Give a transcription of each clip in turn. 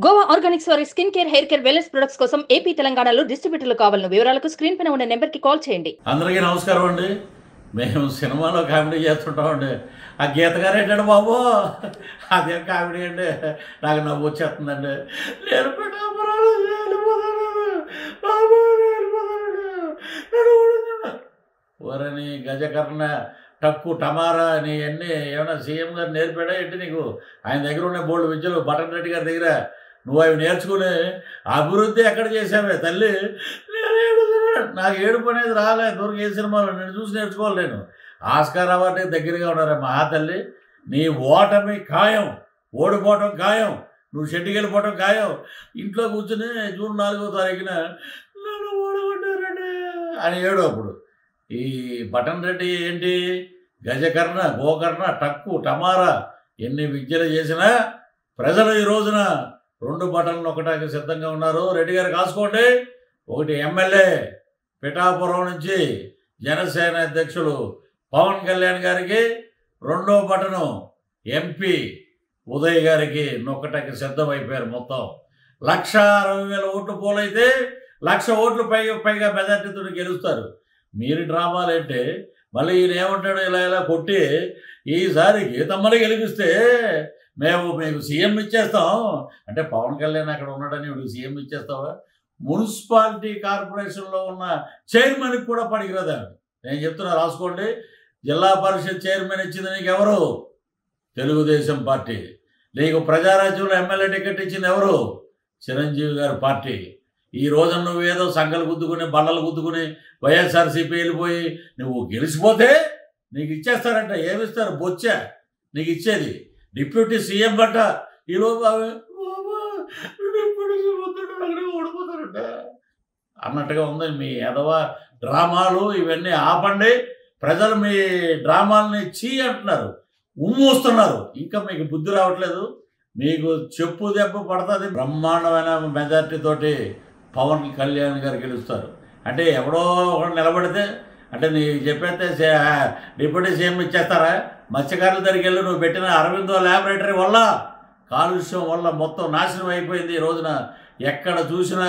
Goa Organics వారి skin care, hair care, wellness products కోసం AP, తెలంగాణలో డిస్ట్రిబ్యూటర్లు కావాలను వివరాలకు స్క్రీన్ పైన ఉన్న నెంబర్కి కాల్ చేయండి. అందరికీ నమస్కారం అండి. మేము సినిమాలో కామెడీ చేస్తుంటామండి. ఆ గీత గారు ఏంటండి బాబు, అదేం కామెడీ అండి, నాకు నవ్వు వచ్చేస్తుందండి. నేను వరని గజకర్ణ టక్కు టమారా అని అన్నీ ఏమైనా సీఎం గారు నేర్పాడా ఏంటి నీకు? ఆయన దగ్గర ఉన్న బోల్డ్ విద్యలు బటన్ రెడ్డి గారి దగ్గర నువ్వు అవి నేర్చుకుని అభివృద్ధి ఎక్కడ చేసావే తల్లి? నాకు ఏడుపు అనేది రాలే దూరం ఏ సినిమాలో నేను చూసి నేర్చుకోవాలి. నేను ఆస్కార్ అవార్డుకి దగ్గరగా ఉన్నారా మా తల్లి? నీ ఓటమి ఖాయం, ఓడిపోవటం ఖాయం, నువ్వు షెడ్డుకి వెళ్ళిపోవటం ఖాయం. ఇంట్లో కూర్చుని జూన్ 4వ తారీఖున నన్ను ఓడగొట్టారండి అని ఏడు. అప్పుడు ఈ బటన్ రెడ్డి ఏంటి, గజకర్ణ, గోకర్ణ, టక్కు టమారా ఎన్ని విద్యలు చేసినా ప్రజలు ఈ రోజున 2 బటన్లు ఒకటానికి సిద్ధంగా ఉన్నారు. రెడ్డి గారు కాసుకోండి. ఒకటి ఎమ్మెల్యే పిఠాపురం నుంచి జనసేన అధ్యక్షులు పవన్ కళ్యాణ్ గారికి, 2వ బటను ఎంపీ ఉదయ్ గారికి నొక్కటానికి సిద్ధమైపోయారు. మొత్తం 1,60,000 ఓట్లు పోలైతే 1,00,000 ఓట్లు పైగా మెజార్టీతో గెలుస్తారు. మీరు డ్రామాలు అంటే మళ్ళీ ఈయన ఏమంటాడు, ఇలా కొట్టి ఈసారి గీతమ్మని గెలిపిస్తే మేము మీకు సీఎం ఇచ్చేస్తాం అంటే పవన్ కళ్యాణ్ అక్కడ ఉన్నాడని వీడికి సీఎం ఇచ్చేస్తావా? మున్సిపాలిటీ కార్పొరేషన్లో ఉన్న చైర్మన్కి కూడా పనికిరాదా? నేను చెప్తున్నా, రాసుకోండి. జిల్లా పరిషత్ చైర్మన్ ఇచ్చింది నీకు ఎవరు? తెలుగుదేశం పార్టీ. నీకు ప్రజారాజ్యంలో ఎమ్మెల్యే టికెట్ ఇచ్చింది ఎవరు? చిరంజీవి గారి పార్టీ. ఈ రోజు నువ్వు ఏదో సంఘాలు గుద్దుకుని బల్లలు గుద్దుకుని వైఎస్ఆర్సీపీ వెళ్ళిపోయి నువ్వు గెలిచిపోతే నీకు ఇచ్చేస్తారంట. ఏమిస్తారు? బొచ్చా నీకు ఇచ్చేది. డిప్యూటీ సీఎం బట్ట ఈలోపు ఓడిపోతారంట అన్నట్టుగా ఉంది మీ ఎదవ డ్రామాలు. ఇవన్నీ ఆపండి. ప్రజలు మీ డ్రామాలని చీ అంటున్నారు, ఉమ్మూస్తున్నారు. ఇంకా మీకు బుద్ధి రావట్లేదు. మీకు చెప్పు దెబ్బ పడుతుంది. బ్రహ్మాండమైన మెజార్టీతోటి పవన్ కళ్యాణ్ గారు గెలుస్తారు. అంటే ఎవడో ఒకడు నిలబడితే అంటే నీ చెప్పేస్తే డిప్యూటీ సీఎం ఇచ్చేస్తారా? మత్స్యకారుల దగ్గరికి వెళ్ళి నువ్వు పెట్టిన అరవిందో ల్యాబొరేటరీ వల్ల, కాలుష్యం వల్ల మొత్తం నాశనం అయిపోయింది. ఈ రోజున ఎక్కడ చూసినా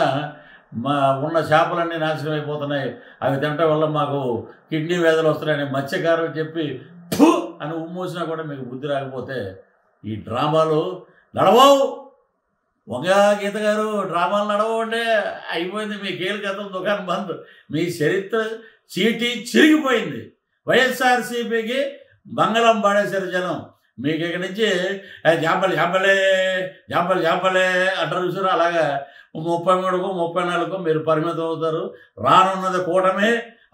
ఉన్న చేపలన్నీ నాశనం అయిపోతున్నాయి. అవి తినటం వల్ల మాకు కిడ్నీ వ్యాధులు వస్తున్నాయని మత్స్యకారులు చెప్పి ఫు అని ఉమ్మూసినా కూడా మీకు బుద్ధి రాకపోతే ఈ డ్రామాలు నడవవు. ఒక గీత గారు డ్రామాలు నడవండి, అయిపోయింది మీ కేలు కథం, దుకాణం బంద్. మీ చరిత్ర చీటీ చిరిగిపోయింది. వైఎస్ఆర్సీపీకి మంగళం పాడేశారు జనం. మీకు ఇక్కడి నుంచి జాంపలే జాంపలే జాంపలే అంటారు చూసారు. అలాగా 33కో 34కో మీరు పరిమితం అవుతారు. రానున్నది కూటమి.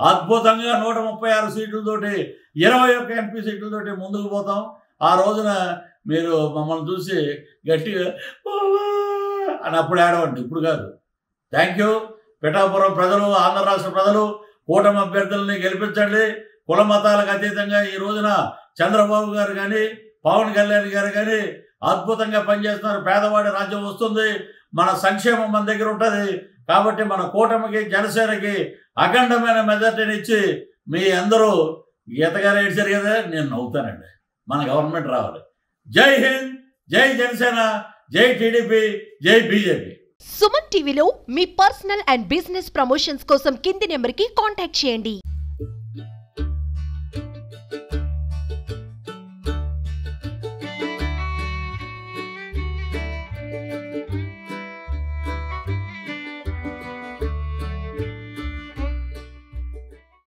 అద్భుతంగా 136 సీట్లతోటి 21 ఎంపీ సీట్లతోటి ముందుకు పోతాం. ఆ రోజున మీరు మమ్మల్ని చూసి గట్టిగా అని అప్పుడు ఆడవండి, ఇప్పుడు కాదు. Thank you. పిఠాపురం ప్రజలు, ఆంధ్ర రాష్ట్ర ప్రజలు కూటమి అభ్యర్థులని గెలిపించండి. కుల మతాలకు అతీతంగా ఈ రోజున చంద్రబాబు గారు కానీ పవన్ కళ్యాణ్ గారు కానీ అద్భుతంగా పనిచేస్తున్నారు. పేదవాడి రాజ్యం వస్తుంది. మన సంక్షేమం మన దగ్గర ఉంటుంది. కాబట్టి మన కూటమికి, జనసేనకి అఖండమైన మెజార్టీని ఇచ్చి మీ అందరూ గీతగారు ఏడ్చారు కదా, నేను నవ్వుతానండి. మన గవర్నమెంట్ రావాలి. జై హింద్, జై జనసేన, జై టీడీపీ, జై బీజేపీ. సుమన్ టీవీలో మీ పర్సనల్ అండ్ బిజినెస్ ప్రమోషన్స్ కోసం కింది నెంబర్కి కాంటాక్ట్ చేయండి.